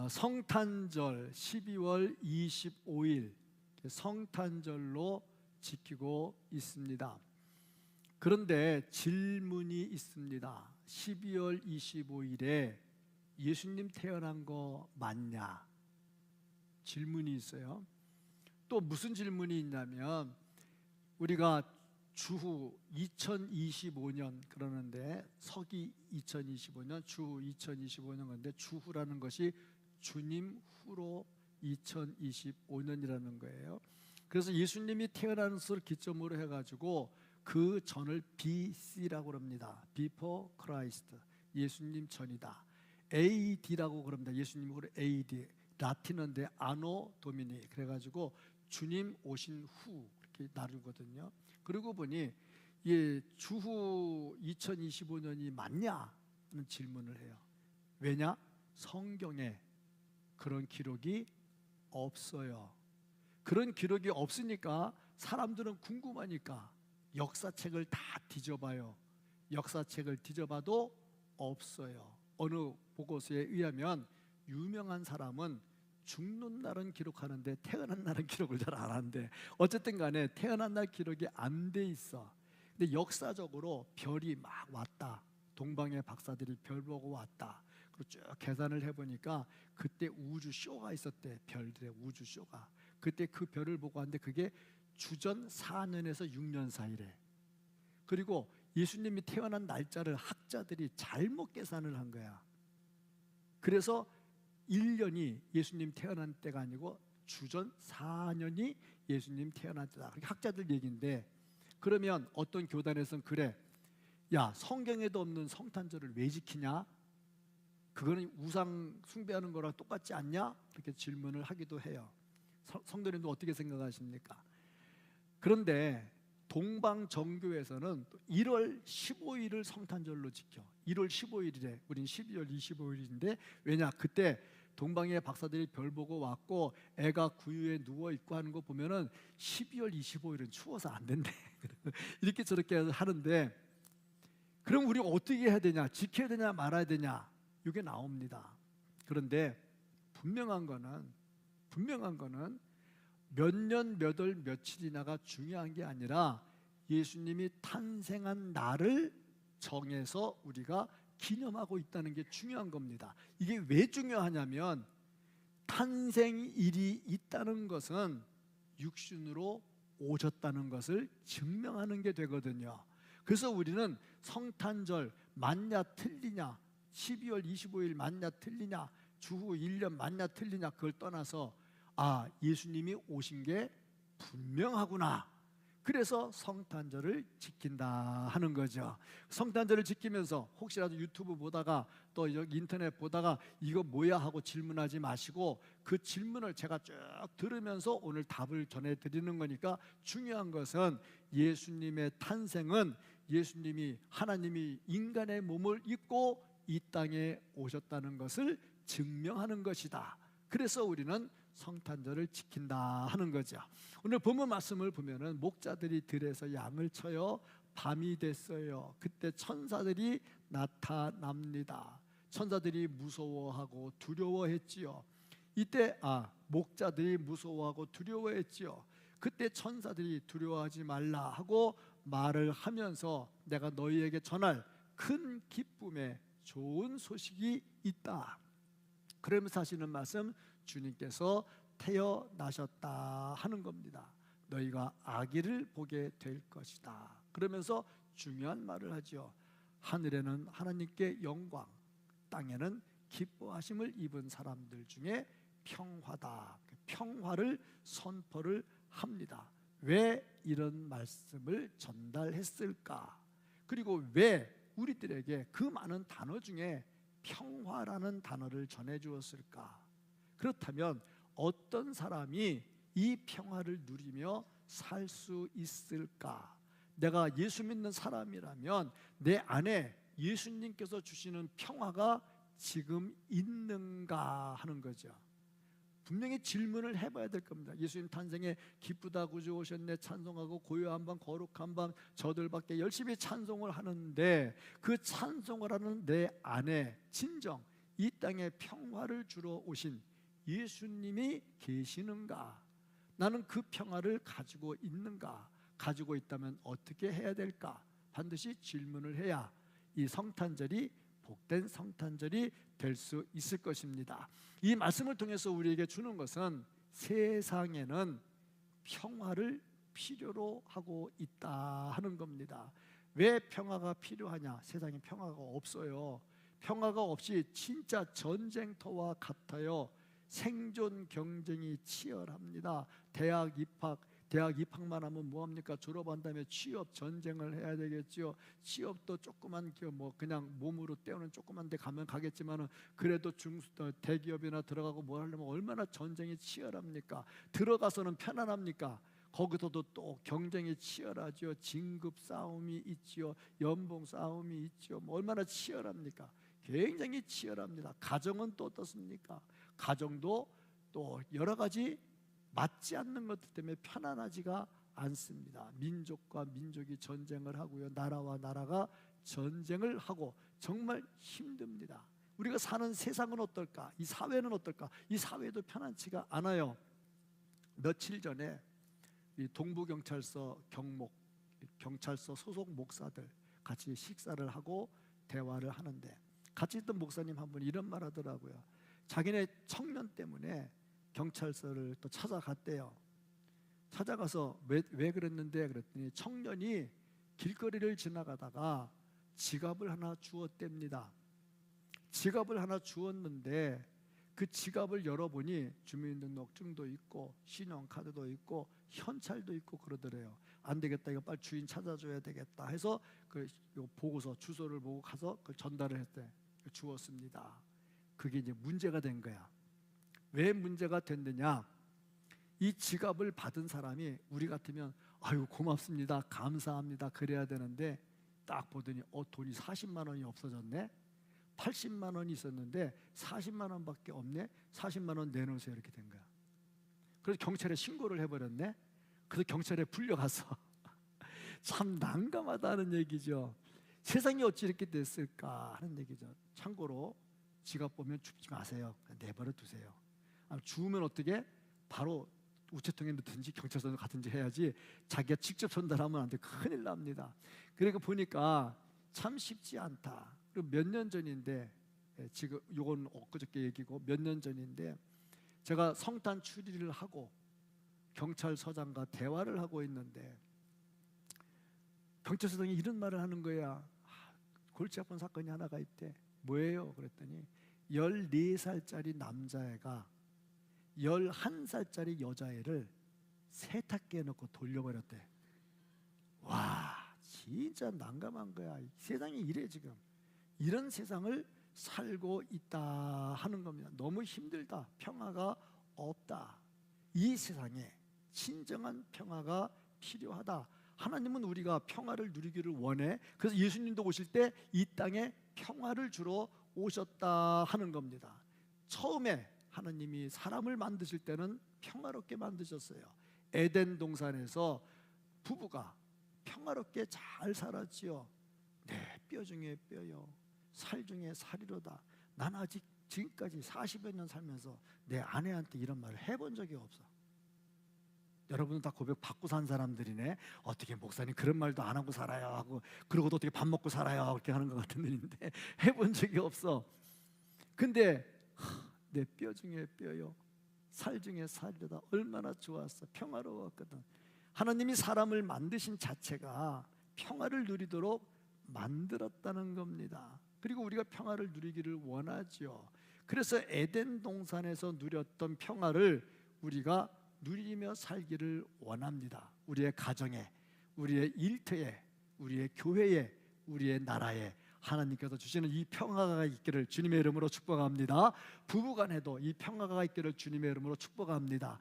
성탄절 12월 25일 성탄절로 지키고 있습니다. 그런데 질문이 있습니다. 12월 25일에 예수님 태어난 거 맞냐? 질문이 있어요. 또 무슨 질문이 있냐면, 우리가 주후 2025년 그러는데, 서기 2025년, 주후 2025년, 그런데 주후라는 것이 주님 후로 2025년이라는 거예요. 그래서 예수님이 태어나는 것을 기점으로 해가지고 그 전을 BC라고 합니다. Before Christ, 예수님 전이다. AD라고 그럽니다. 예수님 후로 AD, 라틴어인데 아노 도미니, 그래가지고 주님 오신 후 이렇게 나누거든요. 그러고 보니 주후 2025년이 맞냐는 질문을 해요. 왜냐? 성경에 그런 기록이 없어요. 그런 기록이 없으니까 사람들은 궁금하니까 역사책을 다 뒤져봐요. 역사책을 뒤져봐도 없어요. 어느 보고서에 의하면 유명한 사람은 죽는 날은 기록하는데 태어난 날은 기록을 잘 안 한대. 어쨌든 간에 태어난 날 기록이 안 돼 있어. 근데 역사적으로 별이 막 왔다. 동방의 박사들이 별 보고 왔다. 그리고 쭉 계산을 해보니까 그때 우주 쇼가 있었대. 별들의 우주 쇼가. 그때 그 별을 보고 왔는데 그게 주전 4년에서 6년 사이래. 그리고 예수님이 태어난 날짜를 학자들이 잘못 계산을 한 거야. 그래서 1년이 예수님 태어난 때가 아니고 주전 4년이 예수님 태어난 때다. 그게 학자들 얘기인데, 그러면 어떤 교단에서는 그래, 야, 성경에도 없는 성탄절을 왜 지키냐? 그거는 우상 숭배하는 거랑 똑같지 않냐? 이렇게 질문을 하기도 해요. 성도님도 어떻게 생각하십니까? 그런데 동방정교에서는 1월 15일을 성탄절로 지켜. 1월 15일이래. 우린 12월 25일인데 왜냐? 그때 동방의 박사들이 별 보고 왔고 애가 구유에 누워있고 하는 거 보면은 12월 25일은 추워서 안 된대. 이렇게 저렇게 하는데, 그럼 우리 어떻게 해야 되냐? 지켜야 되냐 말아야 되냐? 이게 나옵니다. 그런데 분명한 거는 몇 년, 몇 월, 며칠이나가 중요한 게 아니라 예수님이 탄생한 날을 정해서 우리가 기념하고 있다는 게 중요한 겁니다. 이게 왜 중요하냐면, 탄생일이 있다는 것은 육신으로 오셨다는 것을 증명하는 게 되거든요. 그래서 우리는 성탄절 맞냐 틀리냐, 12월 25일 맞냐 틀리냐, 주후 1년 맞냐 틀리냐, 그걸 떠나서 예수님이 오신 게 분명하구나. 그래서 성탄절을 지킨다 하는 거죠. 성탄절을 지키면서 혹시라도 유튜브 보다가 또 인터넷 보다가 이거 뭐야 하고 질문하지 마시고, 그 질문을 제가 쭉 들으면서 오늘 답을 전해드리는 거니까, 중요한 것은 예수님의 탄생은 예수님이, 하나님이 인간의 몸을 입고 이 땅에 오셨다는 것을 증명하는 것이다. 그래서 우리는 성탄절을 지킨다 하는 거죠. 오늘 본문 말씀을 보면은, 목자들이 들에서 양을 쳐요. 밤이 됐어요. 그때 천사들이 나타납니다. 천사들이 무서워하고 두려워했지요. 이때 목자들이 무서워하고 두려워했지요. 그때 천사들이 두려워하지 말라 하고 말을 하면서 내가 너희에게 전할 큰 기쁨의 좋은 소식이 있다. 그러면서 하시는 말씀, 주님께서 태어나셨다 하는 겁니다. 너희가 아기를 보게 될 것이다. 그러면서 중요한 말을 하죠. 하늘에는 하나님께 영광, 땅에는 기뻐하심을 입은 사람들 중에 평화다. 평화를 선포를 합니다. 왜 이런 말씀을 전달했을까? 그리고 왜 우리들에게 그 많은 단어 중에 평화라는 단어를 전해주었을까? 그렇다면 어떤 사람이 이 평화를 누리며 살 수 있을까? 내가 예수 믿는 사람이라면 내 안에 예수님께서 주시는 평화가 지금 있는가 하는 거죠. 분명히 질문을 해봐야 될 겁니다. 예수님 탄생에 기쁘다 구주 오셨네 찬송하고 고요한 밤 거룩한 밤 저들밖에 열심히 찬송을 하는데, 그 찬송을 하는 내 안에 진정 이 땅에 평화를 주러 오신 예수님이 계시는가? 나는 그 평화를 가지고 있는가? 가지고 있다면 어떻게 해야 될까? 반드시 질문을 해야 이 성탄절이 복된 성탄절이 될 수 있을 것입니다. 이 말씀을 통해서 우리에게 주는 것은 세상에는 평화를 필요로 하고 있다 하는 겁니다. 왜 평화가 필요하냐? 세상에 평화가 없어요. 평화가 없이 진짜 전쟁터와 같아요. 생존 경쟁이 치열합니다. 대학 입학만 하면 뭐합니까? 졸업한 다음에 취업 전쟁을 해야 되겠지요. 취업도 조그만 그냥 몸으로 때우는 조그만 데 가면 가겠지만은 그래도 대기업이나 들어가고 뭘 하려면 얼마나 전쟁이 치열합니까? 들어가서는 편안합니까? 거기서도 또 경쟁이 치열하죠. 진급 싸움이 있지요. 연봉 싸움이 있지요. 얼마나 치열합니까? 굉장히 치열합니다. 가정은 또 어떻습니까? 가정도 또 여러 가지 맞지 않는 것들 때문에 편안하지가 않습니다. 민족과 민족이 전쟁을 하고요. 나라와 나라가 전쟁을 하고 정말 힘듭니다. 우리가 사는 세상은 어떨까? 이 사회는 어떨까? 이 사회도 편안치가 않아요. 며칠 전에 이 동부경찰서 경찰서 소속 목사들 같이 식사를 하고 대화를 하는데 같이 있던 목사님 한 분이 이런 말 하더라고요. 자기네 청년 때문에 경찰서를 또 찾아갔대요. 찾아가서 왜 그랬는데 그랬더니 청년이 길거리를 지나가다가 지갑을 하나 주었답니다. 지갑을 하나 주었는데 그 지갑을 열어보니 주민등록증도 있고 신용카드도 있고 현찰도 있고 그러더래요. 안 되겠다, 이거 빨리 주인 찾아줘야 되겠다 해서 그 보고서 주소를 보고 가서 그 전달을 했대. 주었습니다. 그게 이제 문제가 된 거야. 왜 문제가 됐느냐? 이 지갑을 받은 사람이 우리 같으면 아유 고맙습니다, 감사합니다 그래야 되는데 딱 보더니 돈이 40만 원이 없어졌네. 80만 원이 있었는데 40만 원밖에 없네. 40만 원 내놓으세요 이렇게 된 거야. 그래서 경찰에 신고를 해버렸네. 그래서 경찰에 불려가서 참 난감하다는 얘기죠. 세상이 어찌 이렇게 됐을까 하는 얘기죠. 참고로 지갑 보면 줍지 마세요. 내버려 두세요. 주우면 어떻게? 바로 우체통에 넣든지 경찰서에 가든지 해야지 자기가 직접 전달하면 안 돼. 큰일 납니다. 그러니까 보니까 참 쉽지 않다. 그리고 몇 년 전인데 지금 요건 엊그저께 얘기고 몇 년 전인데 제가 성탄 추리를 하고 경찰서장과 대화를 하고 있는데 경찰서장이 이런 말을 하는 거야. 골치 아픈 사건이 하나가 있대. 뭐예요? 그랬더니 14살짜리 남자애가 11살짜리 여자애를 세탁기에 넣고 돌려버렸대. 와, 진짜 난감한 거야. 세상이 이래. 지금 이런 세상을 살고 있다 하는 겁니다. 너무 힘들다. 평화가 없다. 이 세상에 진정한 평화가 필요하다. 하나님은 우리가 평화를 누리기를 원해. 그래서 예수님도 오실 때 이 땅에 평화를 주러 오셨다 하는 겁니다. 처음에 하나님이 사람을 만드실 때는 평화롭게 만드셨어요. 에덴 동산에서 부부가 평화롭게 잘 살았지요. 내 뼈 중에 뼈요, 살 중에 살이로다. 난 아직 지금까지 40여 년 살면서 내 아내한테 이런 말을 해본 적이 없어. 여러분은 다 고백 받고 산 사람들이네. 어떻게 목사님 그런 말도 안 하고 살아요 하고, 그러고도 어떻게 밥 먹고 살아요 그렇게 하는 것 같은 일인데 해본 적이 없어. 근데 내 뼈 중에 뼈요, 살 중에 살이다. 얼마나 좋았어. 평화로웠거든. 하나님이 사람을 만드신 자체가 평화를 누리도록 만들었다는 겁니다. 그리고 우리가 평화를 누리기를 원하죠. 그래서 에덴 동산에서 누렸던 평화를 우리가 누리며 살기를 원합니다. 우리의 가정에, 우리의 일터에, 우리의 교회에, 우리의 나라에 하나님께서 주시는 이 평화가 있기를 주님의 이름으로 축복합니다. 부부간에도 이 평화가 있기를 주님의 이름으로 축복합니다.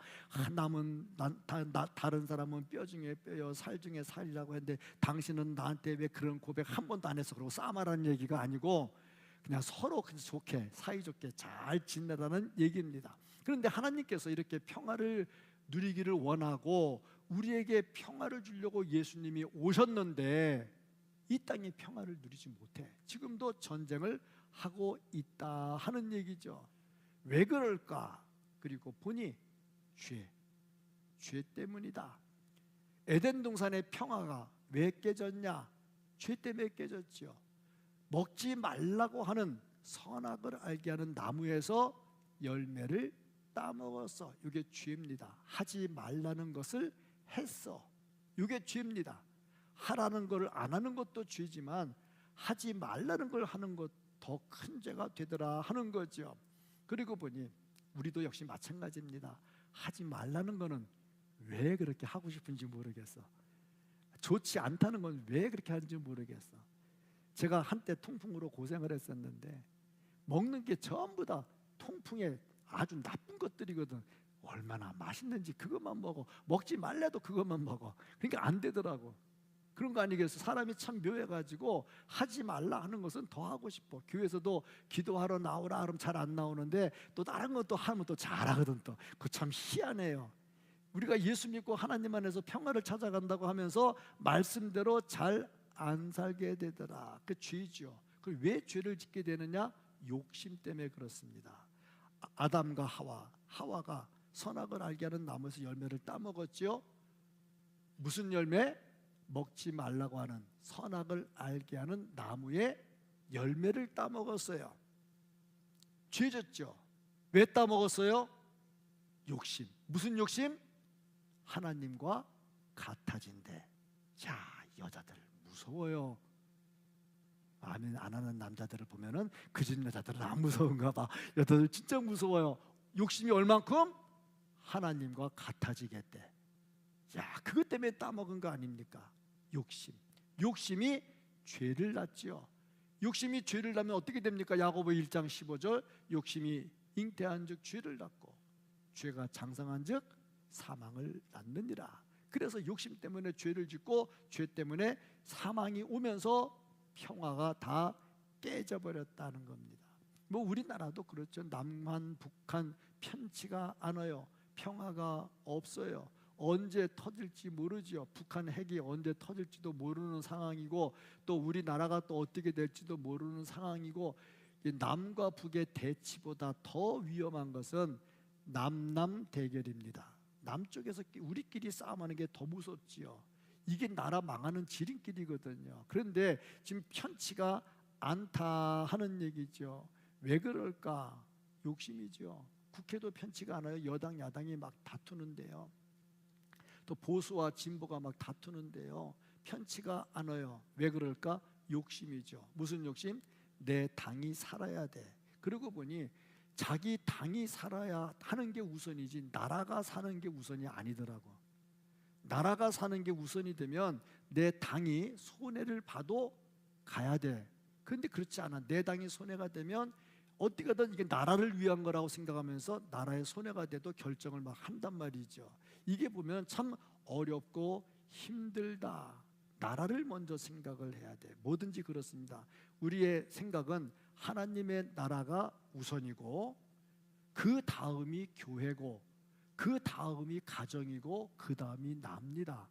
다른 사람은 뼈 중에 뼈요, 살 중에 살이라고 했는데 당신은 나한테 왜 그런 고백 한 번도 안 했어? 그러고 싸움하라는 얘기가 아니고 그냥 서로 좋게 사이좋게 잘 지내라는 얘기입니다. 그런데 하나님께서 이렇게 평화를 누리기를 원하고 우리에게 평화를 주려고 예수님이 오셨는데 이 땅의 평화를 누리지 못해. 지금도 전쟁을 하고 있다 하는 얘기죠. 왜 그럴까? 그리고 보니 죄 때문이다. 에덴 동산의 평화가 왜 깨졌냐? 죄 때문에 깨졌죠. 먹지 말라고 하는 선악을 알게 하는 나무에서 열매를 따먹었어. 이게 죄입니다. 하지 말라는 것을 했어. 이게 죄입니다. 하라는 것을 안 하는 것도 죄지만 하지 말라는 걸 하는 것 더 큰 죄가 되더라 하는 거죠. 그리고 보니 우리도 역시 마찬가지입니다. 하지 말라는 거는 왜 그렇게 하고 싶은지 모르겠어. 좋지 않다는 건 왜 그렇게 하는지 모르겠어. 제가 한때 통풍으로 고생을 했었는데 먹는 게 전부 다 통풍에 아주 나쁜 것들이거든. 얼마나 맛있는지 그것만 먹어. 먹지 말래도 그것만 먹어. 그러니까 안 되더라고. 그런 거 아니겠어? 사람이 참 묘해가지고 하지 말라 하는 것은 더 하고 싶어. 교회에서도 기도하러 나오라 그러면 잘 안 나오는데 또 다른 것도 하면 또 잘하거든. 또 그거 참 희한해요. 우리가 예수 믿고 하나님 안에서 평화를 찾아간다고 하면서 말씀대로 잘 안 살게 되더라. 그 죄죠. 왜 죄를 짓게 되느냐? 욕심 때문에 그렇습니다. 아담과 하와가 선악을 알게 하는 나무에서 열매를 따먹었죠. 무슨 열매? 먹지 말라고 하는 선악을 알게 하는 나무의 열매를 따먹었어요. 죄졌죠. 왜 따먹었어요? 욕심. 무슨 욕심? 하나님과 같아진대. 자, 여자들 무서워요. 아멘 안 하는 남자들을 보면은 그 집 여자들은 안 무서운가 봐. 여자들 진짜 무서워요. 욕심이 얼만큼? 하나님과 같아지겠대. 야, 그것 때문에 따먹은 거 아닙니까? 욕심이 죄를 낳지요. 욕심이 죄를 낳으면 어떻게 됩니까? 야고보 1장 15절 욕심이 잉태한즉 죄를 낳고 죄가 장성한즉 사망을 낳느니라. 그래서 욕심 때문에 죄를 짓고 죄 때문에 사망이 오면서 평화가 다 깨져버렸다는 겁니다. 뭐 우리나라도 그렇죠. 남한 북한 편치가 않아요. 평화가 없어요. 언제 터질지 모르죠. 북한 핵이 언제 터질지도 모르는 상황이고 또 우리나라가 또 어떻게 될지도 모르는 상황이고 남과 북의 대치보다 더 위험한 것은 남남 대결입니다. 남쪽에서 우리끼리 싸움하는 게 더 무섭지요. 이게 나라 망하는 지름길이거든요. 그런데 지금 편치가 않다 하는 얘기죠. 왜 그럴까? 욕심이죠. 국회도 편치가 않아요. 여당 야당이 막 다투는데요. 또 보수와 진보가 막 다투는데요. 편치가 않아요. 왜 그럴까? 욕심이죠. 무슨 욕심? 내 당이 살아야 돼. 그러고 보니 자기 당이 살아야 하는 게 우선이지 나라가 사는 게 우선이 아니더라고. 나라가 사는 게 우선이 되면 내 당이 손해를 봐도 가야 돼. 그런데 그렇지 않아. 내 당이 손해가 되면 어떻게든 이게 나라를 위한 거라고 생각하면서 나라의 손해가 돼도 결정을 막 한단 말이죠. 이게 보면 참 어렵고 힘들다. 나라를 먼저 생각을 해야 돼. 뭐든지 그렇습니다. 우리의 생각은 하나님의 나라가 우선이고 그 다음이 교회고 그 다음이 가정이고 그 다음이 납니다.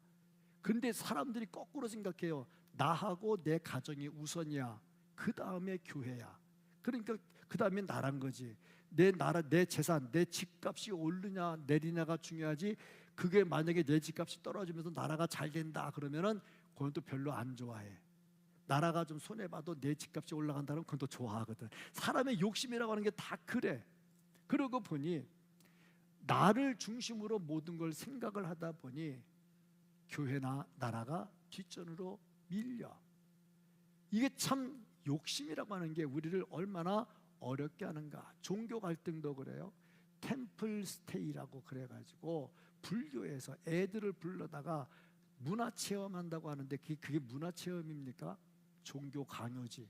그런데 사람들이 거꾸로 생각해요. 나하고 내 가정이 우선이야. 그 다음에 교회야. 그러니까 그 다음에 나란 거지. 내 나라, 내 재산, 내 집값이 오르냐 내리냐가 중요하지. 그게 만약에 내 집값이 떨어지면서 나라가 잘 된다 그러면은 그건 또 별로 안 좋아해. 나라가 좀 손해봐도 내 집값이 올라간다면 그건 또 좋아하거든. 사람의 욕심이라고 하는 게 다 그래. 그러고 보니 나를 중심으로 모든 걸 생각을 하다 보니 교회나 나라가 뒷전으로 밀려. 이게 참 욕심이라고 하는 게 우리를 얼마나 어렵게 하는가. 종교 갈등도 그래요. 템플 스테이라고 그래가지고 불교에서 애들을 불러다가 문화 체험한다고 하는데 그게 문화 체험입니까? 종교 강요지.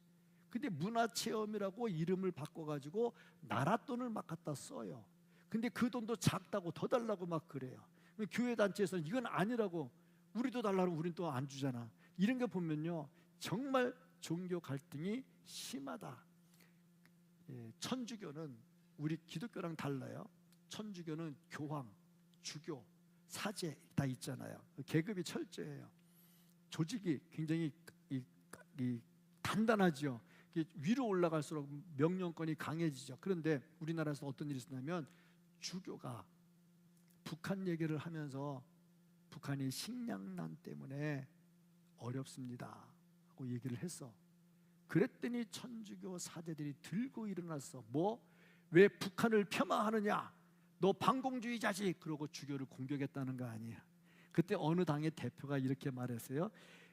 근데 문화 체험이라고 이름을 바꿔가지고 나라 돈을 막 갖다 써요. 근데 그 돈도 작다고 더 달라고 막 그래요. 교회 단체에서는 이건 아니라고 우리도 달라고 우리는 또 안 주잖아. 이런 거 보면요 정말 종교 갈등이 심하다. 천주교는 우리 기독교랑 달라요. 천주교는 교황, 주교, 사제 다 있잖아요. 계급이 철저해요. 조직이 굉장히 단단하죠. 위로 올라갈수록 명령권이 강해지죠. 그런데 우리나라에서 어떤 일이 있었냐면 주교가 북한 얘기를 하면서 북한이 식량난 때문에 어렵습니다 하고 얘기를 했어. 그랬더니 천주교 사제들이 들고 일어났어. 왜 북한을 폄하하느냐, 너 반공주의 자식, 그러고 주교를 공격했다는 거 아니야. 그때 어느 당의 대표가 이렇게 말했어요.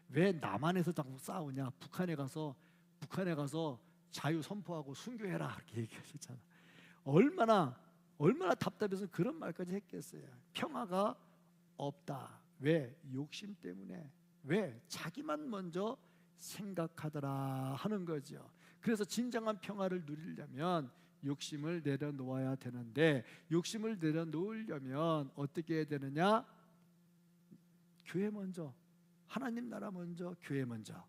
왜 남한에서 자꾸 싸우냐, 북한에 가서 자유 선포하고 순교해라, 이렇게 얘기하셨잖아. 얼마나 답답해서 그런 말까지 했겠어요. 평화가 없다. 왜? 욕심 때문에. 왜? 자기만 먼저 생각하더라 하는 거죠. 그래서 진정한 평화를 누리려면 욕심을 내려놓아야 되는데, 욕심을 내려놓으려면 어떻게 해야 되느냐? 교회 먼저, 하나님 나라 먼저, 교회 먼저.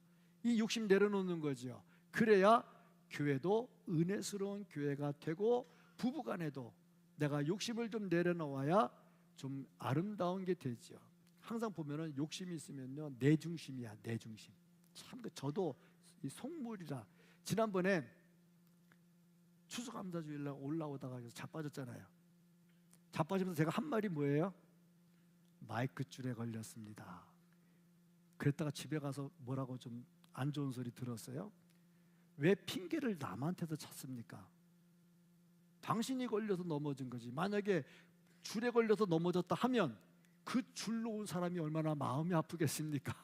이 욕심 내려놓는 거죠. 그래야 교회도 은혜스러운 교회가 되고, 부부간에도 내가 욕심을 좀 내려놓아야 좀 아름다운 게 되죠. 항상 보면은 욕심이 있으면요, 내 중심이야, 내 중심. 참, 저도 이 속물이라. 지난번에 추수감사주일 날 올라오다가 자빠졌잖아요. 자빠지면서 제가 한 말이 뭐예요? 마이크 줄에 걸렸습니다. 그랬다가 집에 가서 뭐라고 좀 안 좋은 소리 들었어요. 왜 핑계를 남한테서 찾습니까? 당신이 걸려서 넘어진 거지. 만약에 줄에 걸려서 넘어졌다 하면 그 줄로 온 사람이 얼마나 마음이 아프겠습니까?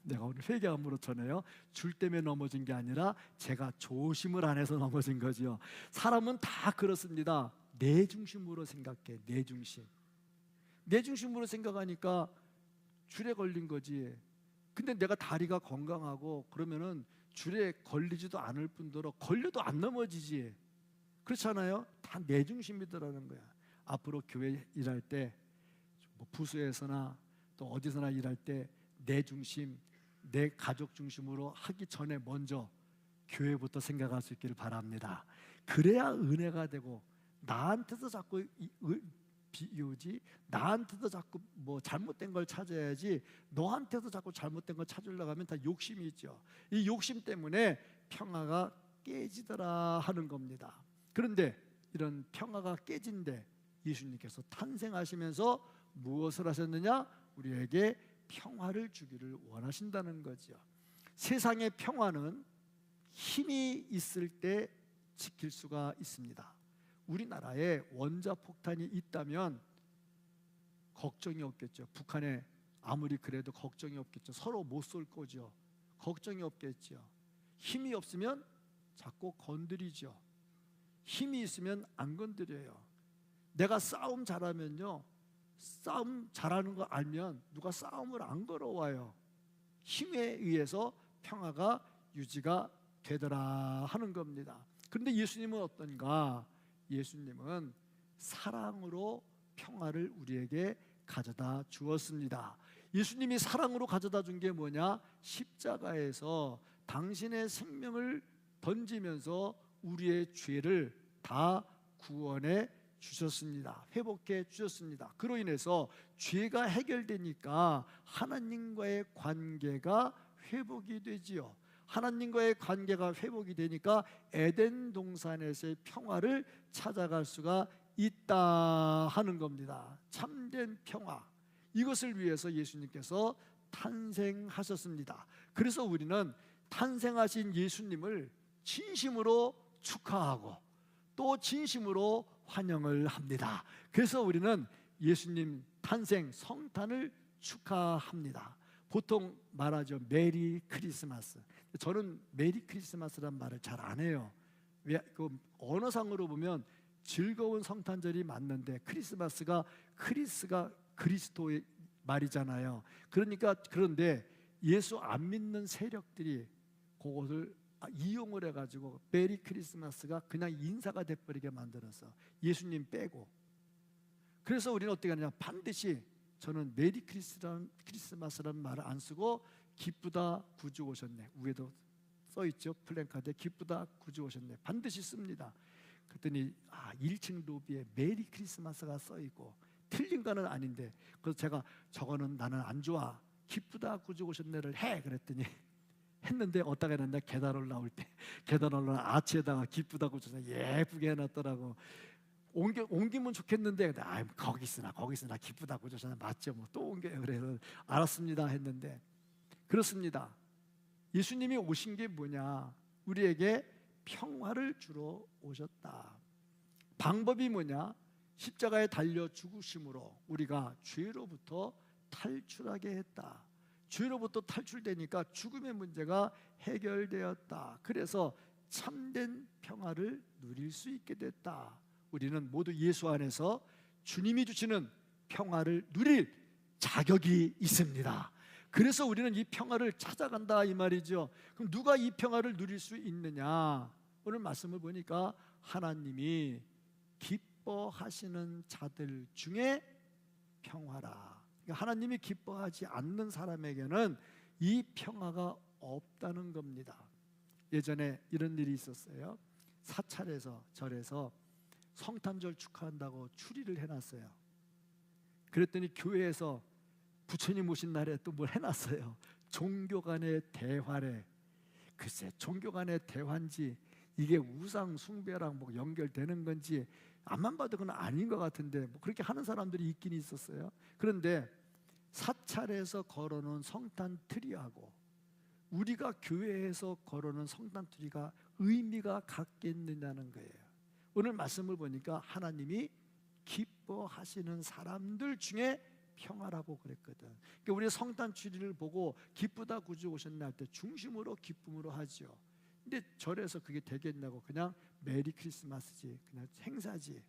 내가 오늘 회개함으로 전해요. 줄 때문에 넘어진 게 아니라 제가 조심을 안 해서 넘어진 거죠. 사람은 다 그렇습니다. 내 중심으로 생각해. 내 중심. 내 중심으로 생각하니까 줄에 걸린 거지. 근데 내가 다리가 건강하고 그러면은 줄에 걸리지도 않을 뿐더러 걸려도 안 넘어지지. 그렇잖아요. 다 내 중심이더라는 거야. 앞으로 교회 일할 때, 부서에서나 또 어디서나 일할 때 내 중심, 내 가족 중심으로 하기 전에 먼저 교회부터 생각할 수 있기를 바랍니다. 그래야 은혜가 되고, 나한테서 자꾸 비유지, 나한테도 자꾸 잘못된 걸 찾아야지, 너한테도 자꾸 잘못된 걸 찾으려고 하면 다 욕심이 있죠. 이 욕심 때문에 평화가 깨지더라 하는 겁니다. 그런데 이런 평화가 깨진데 예수님께서 탄생하시면서 무엇을 하셨느냐? 우리에게 평화를 주기를 원하신다는 거죠. 세상의 평화는 힘이 있을 때 지킬 수가 있습니다. 우리나라에 원자폭탄이 있다면 걱정이 없겠죠. 북한에 아무리 그래도 걱정이 없겠죠. 서로 못 쏠 거죠. 걱정이 없겠죠. 힘이 없으면 자꾸 건드리죠. 힘이 있으면 안 건드려요. 내가 싸움 잘하면요, 싸움 잘하는 거 알면 누가 싸움을 안 걸어와요. 힘에 의해서 평화가 유지가 되더라 하는 겁니다. 그런데 예수님은 어떤가? 예수님은 사랑으로 평화를 우리에게 가져다 주었습니다. 예수님이 사랑으로 가져다 준 게 뭐냐? 십자가에서 당신의 생명을 던지면서 우리의 죄를 다 구원해 주셨습니다. 회복해 주셨습니다. 그로 인해서 죄가 해결되니까 하나님과의 관계가 회복이 되지요. 하나님과의 관계가 회복이 되니까 에덴 동산에서의 평화를 찾아갈 수가 있다 하는 겁니다. 참된 평화, 이것을 위해서 예수님께서 탄생하셨습니다. 그래서 우리는 탄생하신 예수님을 진심으로 축하하고 또 진심으로 환영을 합니다. 그래서 우리는 예수님 탄생 성탄을 축하합니다. 보통 말하죠. 메리 크리스마스. 저는 메리 크리스마스란 말을 잘 안 해요. 언어상으로 보면 즐거운 성탄절이 맞는데 크리스가 그리스도의 말이잖아요. 그런데 예수 안 믿는 세력들이 그것을 이용을 해가지고 메리 크리스마스가 그냥 인사가 돼버리게 만들어서 예수님 빼고. 그래서 우리는 어떻게 하느냐? 반드시 저는 메리 크리스마스라는 말을 안 쓰고 기쁘다 구주 오셨네, 위에도 써있죠. 플랜카드에 기쁘다 구주 오셨네 반드시 씁니다. 그랬더니 1층 로비에 메리 크리스마스가 써있고 틀린 거는 아닌데, 그래서 제가 저거는 나는 안 좋아, 기쁘다 구주 오셨네를 해 그랬더니 했는데 어디다가 해놨냐? 계단 올라올 때 계단 올라온 아치에다가 기쁘다고 저 예쁘게 해놨더라고. 옮기면 좋겠는데 거기 있으나 기쁘다고 저 맞죠? 뭐 또 옮겨요. 그래서 알았습니다 했는데, 그렇습니다. 예수님이 오신 게 뭐냐? 우리에게 평화를 주러 오셨다. 방법이 뭐냐? 십자가에 달려 죽으심으로 우리가 죄로부터 탈출하게 했다. 죄로부터 탈출되니까 죽음의 문제가 해결되었다. 그래서 참된 평화를 누릴 수 있게 됐다. 우리는 모두 예수 안에서 주님이 주시는 평화를 누릴 자격이 있습니다. 그래서 우리는 이 평화를 찾아간다 이 말이죠. 그럼 누가 이 평화를 누릴 수 있느냐? 오늘 말씀을 보니까 하나님이 기뻐하시는 자들 중에 평화라. 그러니까 하나님이 기뻐하지 않는 사람에게는 이 평화가 없다는 겁니다. 예전에 이런 일이 있었어요. 사찰에서 절에서 성탄절 축하한다고 추리를 해놨어요. 그랬더니 교회에서 부처님 오신 날에 또 뭘 해놨어요. 종교 간의 대화래. 글쎄 종교 간의 대화인지 이게 우상 숭배랑 뭐 연결되는 건지 앞만 봐도 그건 아닌 것 같은데 뭐 그렇게 하는 사람들이 있긴 있었어요. 그런데 사찰에서 걸어놓은 성탄 트리하고 우리가 교회에서 걸어놓은 성탄 트리가 의미가 같겠느냐는 거예요. 오늘 말씀을 보니까 하나님이 기뻐하시는 사람들 중에 평화라고 그랬거든. 그러니까 우리 성탄 트리를 보고 기쁘다 구주 오셨나 할 때 중심으로 기쁨으로 하죠. 근데 절에서 그게 되겠냐고, 그냥 메리 크리스마스지, 그냥 행사지,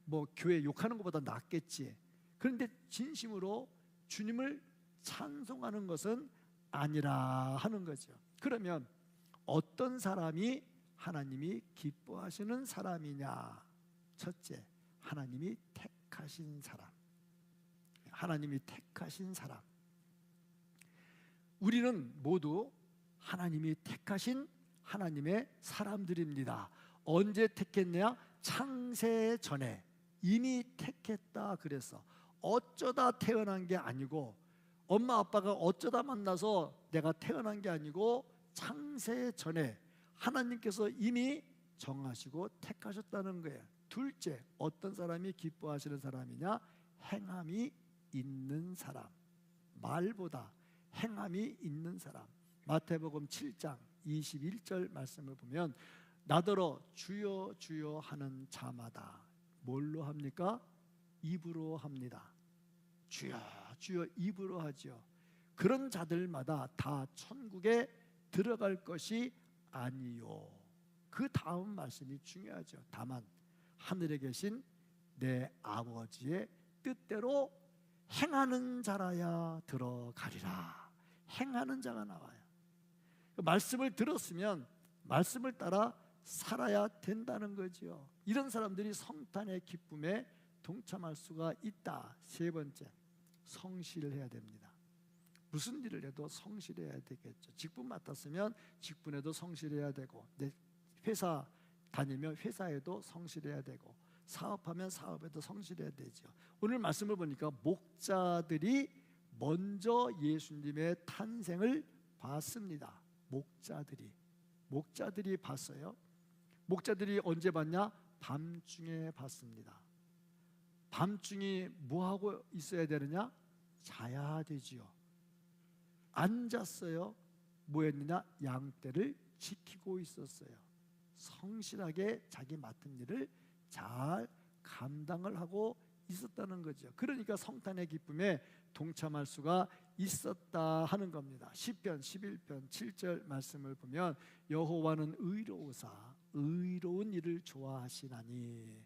뭐 교회 욕하는 것보다 낫겠지. 그런데 진심으로 주님을 찬송하는 것은 아니라 하는 거죠. 그러면 어떤 사람이 하나님이 기뻐하시는 사람이냐? 첫째, 하나님이 택하신 사람. 하나님이 택하신 사람. 우리는 모두 하나님이 택하신 하나님의 사람들입니다. 언제 택했냐? 창세 전에 이미 택했다 그랬어. 어쩌다 태어난 게 아니고, 엄마 아빠가 어쩌다 만나서 내가 태어난 게 아니고, 창세 전에 하나님께서 이미 정하시고 택하셨다는 거예요. 둘째, 어떤 사람이 기뻐하시는 사람이냐? 행함이 있는 사람. 말보다 행함이 있는 사람. 마태복음 7장 21절 말씀을 보면 나더러 주여 주여 하는 자마다 뭘로 합니까? 입으로 합니다. 주여 주여 입으로 하죠. 그런 자들마다 다 천국에 들어갈 것이 아니요. 그 다음 말씀이 중요하죠. 다만 하늘에 계신 내 아버지의 뜻대로 행하는 자라야 들어가리라. 행하는 자가 나와요. 말씀을 들었으면 말씀을 따라 살아야 된다는 거죠. 이런 사람들이 성탄의 기쁨에 동참할 수가 있다. 세 번째, 성실을 해야 됩니다. 무슨 일을 해도 성실해야 되겠죠. 직분 맡았으면 직분에도 성실해야 되고, 내 회사 다니면 회사에도 성실해야 되고, 사업하면 사업에도 성실해야 되죠. 오늘 말씀을 보니까 목자들이 먼저 예수님의 탄생을 봤습니다. 목자들이 봤어요. 목자들이 언제 봤냐? 밤중에 봤습니다. 밤중에 뭐 하고 있어야 되느냐? 자야 되지요. 앉았어요. 뭐 했느냐? 양떼를 지키고 있었어요. 성실하게 자기 맡은 일을 잘 감당을 하고 있었다는 거죠. 그러니까 성탄의 기쁨에 동참할 수가 있었다 하는 겁니다. 시편 11편 7절 말씀을 보면 여호와는 의로우사 의로운 일을 좋아하시나니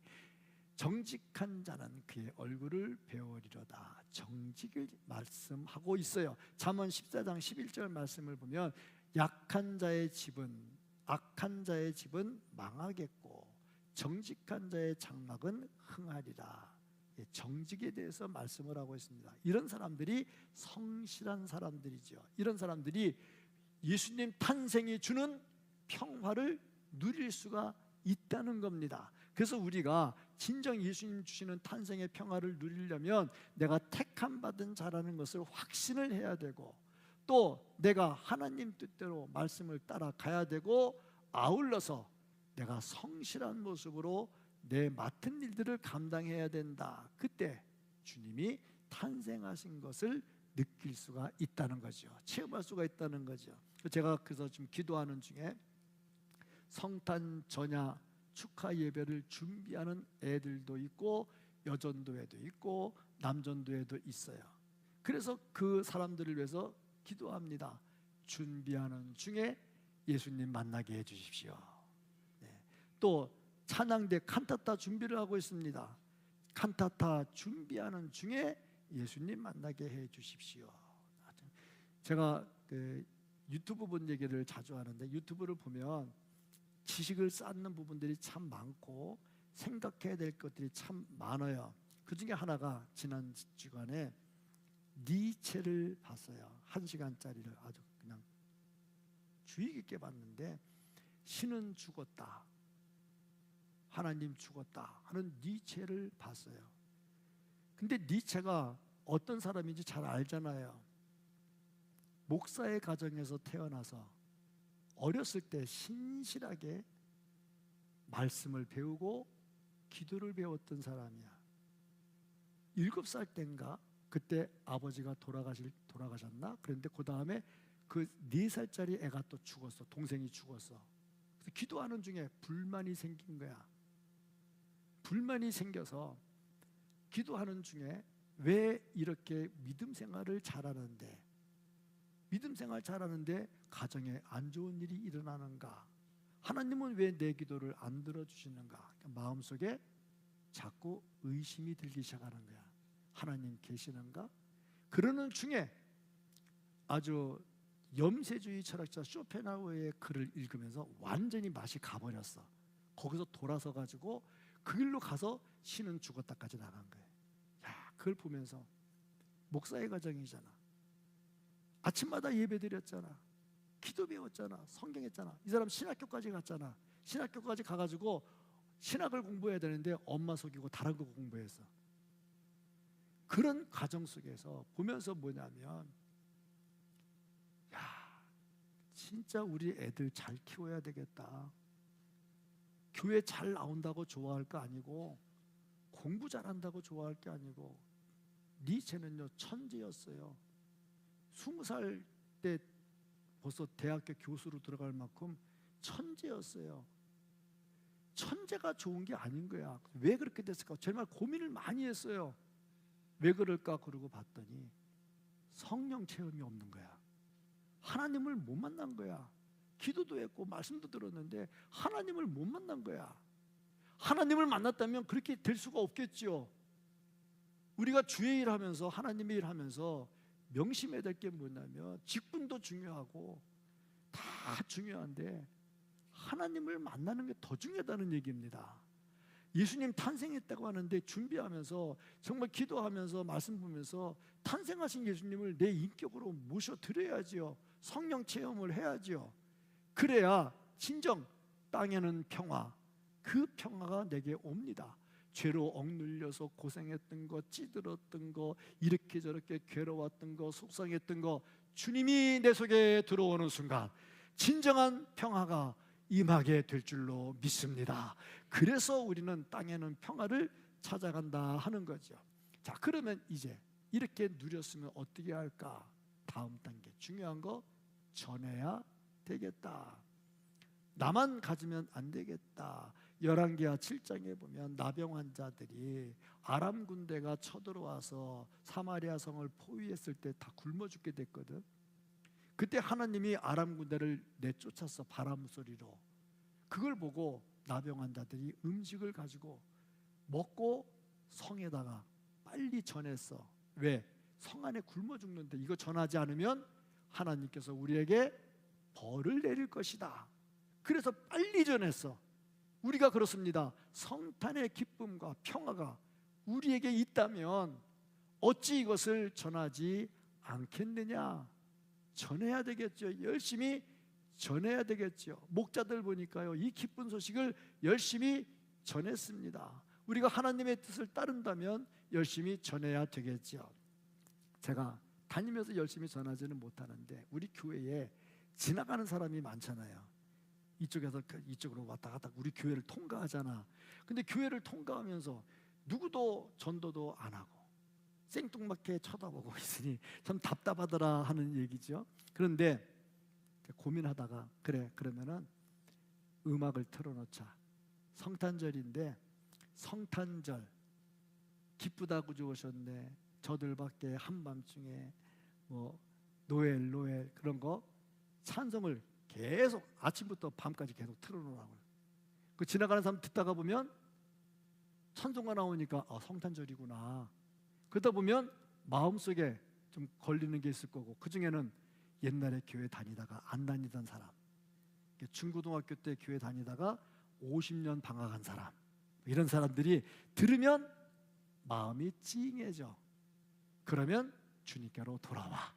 정직한 자는 그의 얼굴을 배우리로다. 정직을 말씀하고 있어요. 잠언 14장 11절 말씀을 보면 약한 자의 집은 악한 자의 집은 망하겠고 정직한 자의 장막은 흥하리라. 정직에 대해서 말씀을 하고 있습니다. 이런 사람들이 성실한 사람들이죠. 이런 사람들이 예수님 탄생이 주는 평화를 누릴 수가 있다는 겁니다. 그래서 우리가 진정 예수님 주시는 탄생의 평화를 누리려면 내가 택함 받은 자라는 것을 확신을 해야 되고, 또 내가 하나님 뜻대로 말씀을 따라가야 되고, 아울러서 내가 성실한 모습으로 내 맡은 일들을 감당해야 된다. 그때 주님이 탄생하신 것을 느낄 수가 있다는 거죠. 체험할 수가 있다는 거죠. 제가 그래서 지금 기도하는 중에 성탄 전야 축하 예배를 준비하는 애들도 있고, 여전도회도 있고, 남전도회도 있어요. 그래서 그 사람들을 위해서 기도합니다. 준비하는 중에 예수님 만나게 해주십시오. 네. 또 찬양대 칸타타 준비를 하고 있습니다. 칸타타 준비하는 중에 예수님 만나게 해주십시오. 제가 유튜브 본 얘기를 자주 하는데, 유튜브를 보면 지식을 쌓는 부분들이 참 많고 생각해야 될 것들이 참 많아요. 그 중에 하나가 지난 주간에 니체를 봤어요. 1시간짜리를 아주 그냥 주의 깊게 봤는데, 신은 죽었다, 하나님 죽었다 하는 니체를 봤어요. 근데 니체가 어떤 사람인지 잘 알잖아요. 목사의 가정에서 태어나서 어렸을 때 신실하게 말씀을 배우고 기도를 배웠던 사람이야. 7살 때인가 그때 아버지가 돌아가셨나? 그런데 그 다음에 그 4살짜리 애가 또 죽었어. 동생이 죽었어. 그래서 기도하는 중에 불만이 생긴 거야. 불만이 생겨서 기도하는 중에 왜 이렇게 믿음 생활을 잘하는데, 믿음 생활 잘하는데 가정에 안 좋은 일이 일어나는가? 하나님은 왜 내 기도를 안 들어주시는가? 마음속에 자꾸 의심이 들기 시작하는 거야. 하나님 계시는가? 그러는 중에 아주 염세주의 철학자 쇼펜하우어의 글을 읽으면서 완전히 맛이 가버렸어. 거기서 돌아서 가지고 그 길로 가서 신은 죽었다까지 나간 거예요. 야, 그걸 보면서 목사의 가정이잖아. 아침마다 예배 드렸잖아. 기도 배웠잖아. 성경 했잖아. 이 사람 신학교까지 갔잖아. 신학교까지 가가지고 신학을 공부해야 되는데 엄마 속이고 다른 거 공부했어. 그런 가정 속에서 보면서 뭐냐면, 야, 진짜 우리 애들 잘 키워야 되겠다. 교회 잘 나온다고 좋아할 거 아니고, 공부 잘한다고 좋아할 게 아니고, 니체는요 천재였어요. 20살 때 벌써 대학교 교수로 들어갈 만큼 천재였어요. 천재가 좋은 게 아닌 거야. 왜 그렇게 됐을까? 정말 고민을 많이 했어요. 왜 그럴까? 그러고 봤더니 성령 체험이 없는 거야. 하나님을 못 만난 거야. 기도도 했고 말씀도 들었는데 하나님을 못 만난 거야. 하나님을 만났다면 그렇게 될 수가 없겠지요. 우리가 주의 일하면서 하나님의 일하면서 명심해야 될 게 뭐냐면, 직분도 중요하고 다 중요한데 하나님을 만나는 게 더 중요하다는 얘기입니다. 예수님 탄생했다고 하는데 준비하면서 정말 기도하면서 말씀 보면서 탄생하신 예수님을 내 인격으로 모셔드려야지요. 성령 체험을 해야지요. 그래야 진정 땅에는 평화, 그 평화가 내게 옵니다. 죄로 억눌려서 고생했던 거, 찌들었던 거, 이렇게 저렇게 괴로웠던 거, 속상했던 거, 주님이 내 속에 들어오는 순간 진정한 평화가 임하게 될 줄로 믿습니다. 그래서 우리는 땅에는 평화를 찾아간다 하는 거죠. 자, 그러면 이제 이렇게 누렸으면 어떻게 할까? 다음 단계 중요한 거, 전해야 되겠다. 나만 가지면 안 되겠다. 열왕기하 7장에 보면 나병 환자들이 아람 군대가 쳐들어와서 사마리아 성을 포위했을 때 다 굶어 죽게 됐거든. 그때 하나님이 아람 군대를 내쫓았어. 바람 소리로. 그걸 보고 나병 환자들이 음식을 가지고 먹고 성에다가 빨리 전했어. 왜? 성 안에 굶어 죽는데 이거 전하지 않으면 하나님께서 우리에게 벌을 내릴 것이다. 그래서 빨리 전했어. 우리가 그렇습니다. 성탄의 기쁨과 평화가 우리에게 있다면 어찌 이것을 전하지 않겠느냐? 전해야 되겠죠. 열심히 전해야 되겠죠. 목자들 보니까요, 이 기쁜 소식을 열심히 전했습니다. 우리가 하나님의 뜻을 따른다면 열심히 전해야 되겠죠. 제가 다니면서 열심히 전하지는 못하는데 우리 교회에 지나가는 사람이 많잖아요. 이쪽에서 이쪽으로 왔다 갔다 우리 교회를 통과하잖아. 근데 교회를 통과하면서 누구도 전도도 안 하고 생뚱맞게 쳐다보고 있으니 참 답답하더라 하는 얘기죠. 그런데 고민하다가 그래, 그러면은 음악을 틀어놓자. 성탄절인데 성탄절 기쁘다 구주 오셨네, 저들밖에 한밤중에, 뭐 노엘 그런 거 찬송을 계속 아침부터 밤까지 계속 틀어놓으라고요. 그 지나가는 사람 듣다가 보면 찬송가 나오니까 성탄절이구나. 그러다 보면 마음속에 좀 걸리는 게 있을 거고, 그 중에는 옛날에 교회 다니다가 안 다니던 사람, 중고등학교 때 교회 다니다가 50년 방학한 사람, 이런 사람들이 들으면 마음이 찡해져. 그러면 주님께로 돌아와.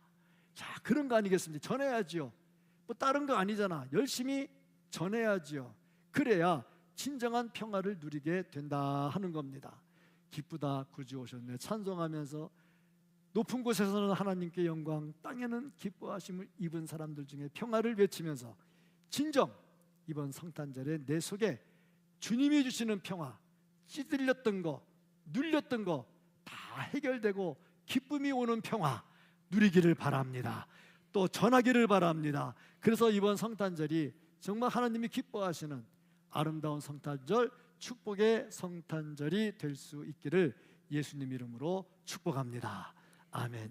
자, 그런 거 아니겠습니까? 전해야지요. 뭐 다른 거 아니잖아. 열심히 전해야지요. 그래야 진정한 평화를 누리게 된다 하는 겁니다. 기쁘다 구주 오셨네 찬송하면서 높은 곳에서는 하나님께 영광, 땅에는 기뻐하심을 입은 사람들 중에 평화를 외치면서 진정 이번 성탄절에 내 속에 주님이 주시는 평화, 찌들렸던 거, 눌렸던 거 다 해결되고 기쁨이 오는 평화 누리기를 바랍니다. 또 전하기를 바랍니다. 그래서 이번 성탄절이 정말 하나님이 기뻐하시는 아름다운 성탄절, 축복의 성탄절이 될 수 있기를 예수님 이름으로 축복합니다. 아멘.